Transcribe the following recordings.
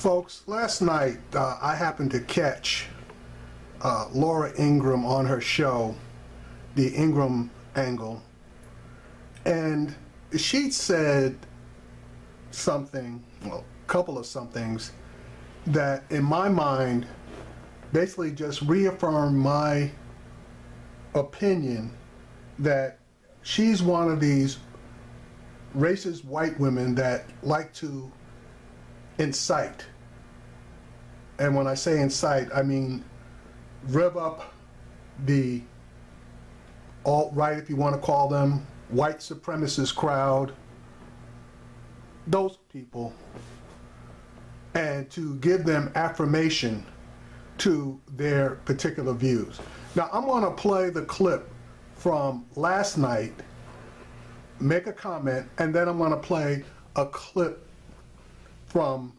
Folks, last night I happened to catch Laura Ingraham on her show, the Ingraham Angle, and she said something, well, a couple of somethings that in my mind basically just reaffirmed my opinion that she's one of these racist white women that like to incite. And when I say incite, I mean rev up the alt-right, if you want to call them, white supremacist crowd, those people, and to give them affirmation to their particular views. Now I'm going to play the clip from last night, make a comment, and then I'm going to play a clip from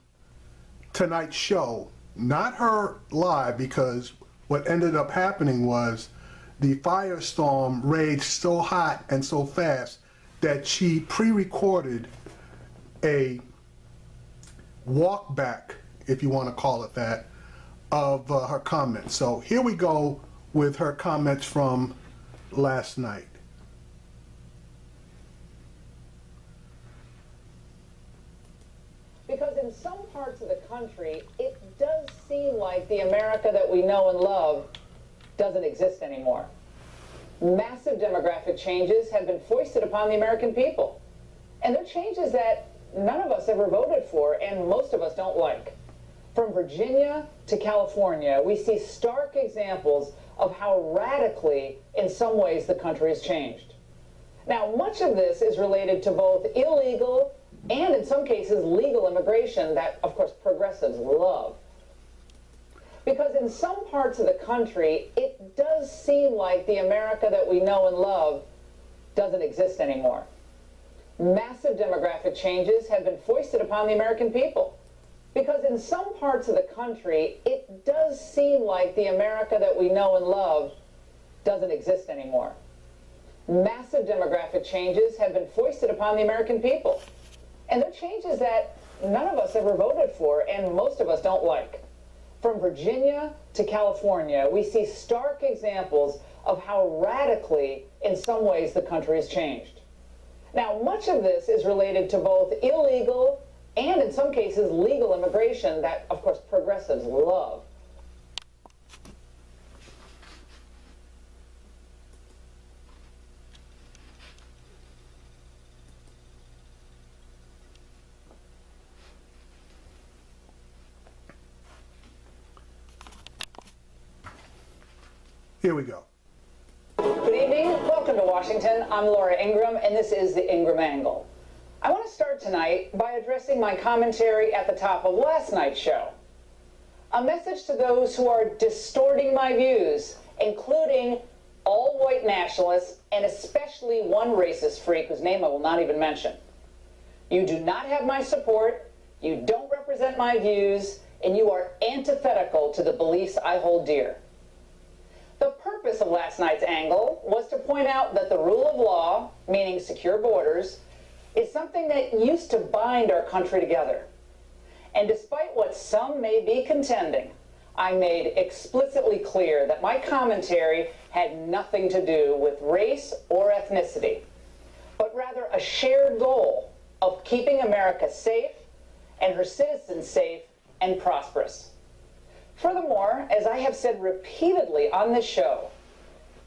tonight's show. Not her live, because what ended up happening was the firestorm raged so hot and so fast that she pre-recorded a walk back, if you want to call it that, of her comments. So here we go with her comments from last night. Because in some parts of the country, it does seem like the America that we know and love doesn't exist anymore. Massive demographic changes have been foisted upon the American people. And they're changes that none of us ever voted for, and most of us don't like. From Virginia to California, we see stark examples of how radically, in some ways, the country has changed. Now, much of this is related to both illegal and, in some cases, legal immigration that, of course, progressives love. Because in some parts of the country, it does seem like the America that we know and love doesn't exist anymore. Massive demographic changes have been foisted upon the American people. Because in some parts of the country, it does seem like the America that we know and love doesn't exist anymore. Massive demographic changes have been foisted upon the American people. And they're changes that none of us ever voted for, and most of us don't like. From Virginia to California, we see stark examples of how radically, in some ways, the country has changed. Now, much of this is related to both illegal and, in some cases, legal immigration that, of course, progressives love. Here we go. Good evening. Welcome to Washington. I'm Laura Ingraham, and this is the Ingraham Angle. I want to start tonight by addressing my commentary at the top of last night's show. A message to those who are distorting my views, including all white nationalists, and especially one racist freak whose name I will not even mention. You do not have my support, you don't represent my views, and you are antithetical to the beliefs I hold dear. The purpose of last night's angle was to point out that the rule of law, meaning secure borders, is something that used to bind our country together. And despite what some may be contending, I made explicitly clear that my commentary had nothing to do with race or ethnicity, but rather a shared goal of keeping America safe and her citizens safe and prosperous. Furthermore, as I have said repeatedly on this show,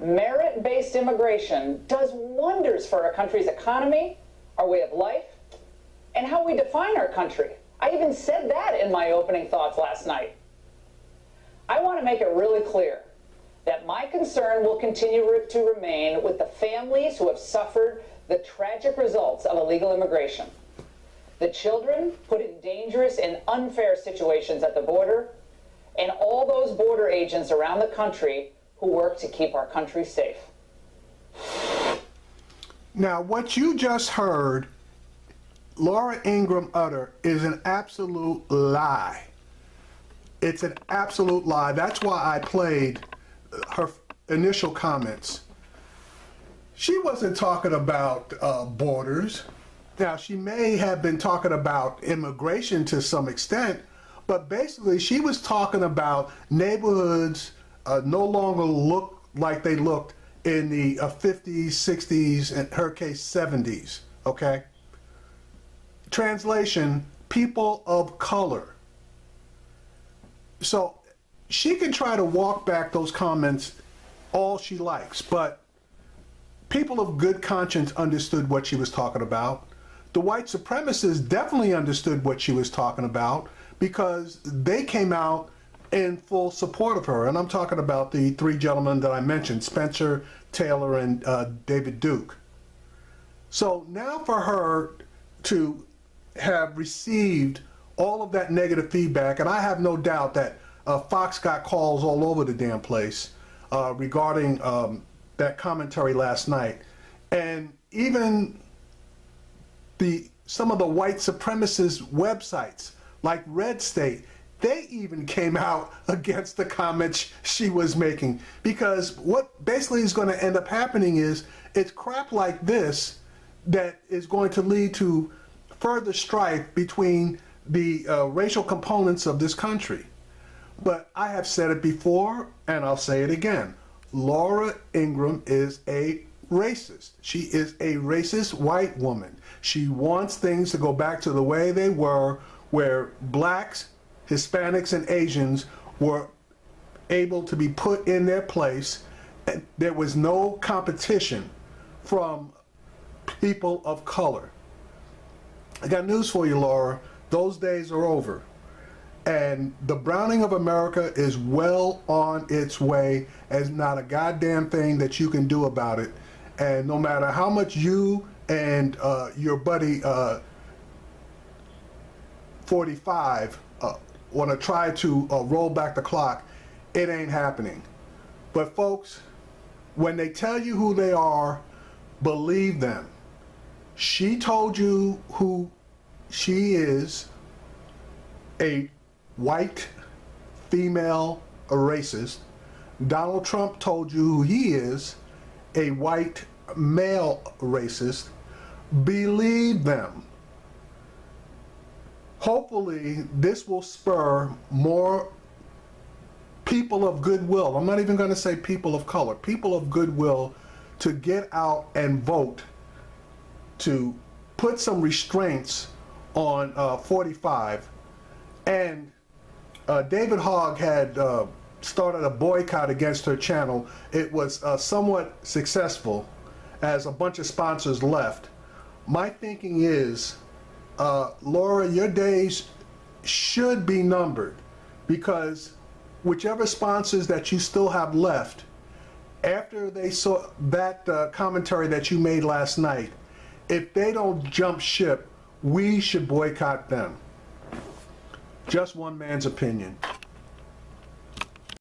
merit-based immigration does wonders for our country's economy, our way of life, and how we define our country. I even said that in my opening thoughts last night. I want to make it really clear that my concern will continue to remain with the families who have suffered the tragic results of illegal immigration, the children put in dangerous and unfair situations at the border, and all those border agents around the country who work to keep our country safe. Now, what you just heard Laura Ingraham utter is an absolute lie. It's an absolute lie. That's why I played her initial comments. She wasn't talking about borders. Now, she may have been talking about immigration to some extent, But basically, she was talking about neighborhoods no longer look like they looked in the 50s, 60s, and her case 70s, okay? Translation, people of color. So she can try to walk back those comments all she likes, but people of good conscience understood what she was talking about. The white supremacists definitely understood what she was talking about because they came out in full support of her. And I'm talking about the three gentlemen that I mentioned, Spencer, Taylor, and David Duke. So now for her to have received all of that negative feedback, and I have no doubt that Fox got calls all over the damn place regarding that commentary last night. And even some of the white supremacist websites like Red State, they even came out against the comments she was making, because what basically is going to end up happening is it's crap like this that is going to lead to further strife between the racial components of this country. But I have said it before, and I'll say it again. Laura Ingraham is a racist. She is a racist white woman. She wants things to go back to the way they were, where blacks, Hispanics, and Asians were able to be put in their place. There was no competition from people of color. I got news for you, Laura. Those days are over. And the browning of America is well on its way. There's not a goddamn thing that you can do about it. And no matter how much you and your buddy 45 want to try to roll back the clock, it ain't happening. But folks, when they tell you who they are, believe them. She told you who she is, a white female racist. Donald Trump told you who he is, a white male racist. Believe them. Hopefully this will spur more people of goodwill. I'm not even going to say people of color, people of goodwill, to get out and vote to put some restraints on 45. And David Hogg had started a boycott against her channel. It was somewhat successful as a bunch of sponsors left. My thinking is, Laura, your days should be numbered, because whichever sponsors that you still have left, after they saw that commentary that you made last night, if they don't jump ship, we should boycott them. Just one man's opinion.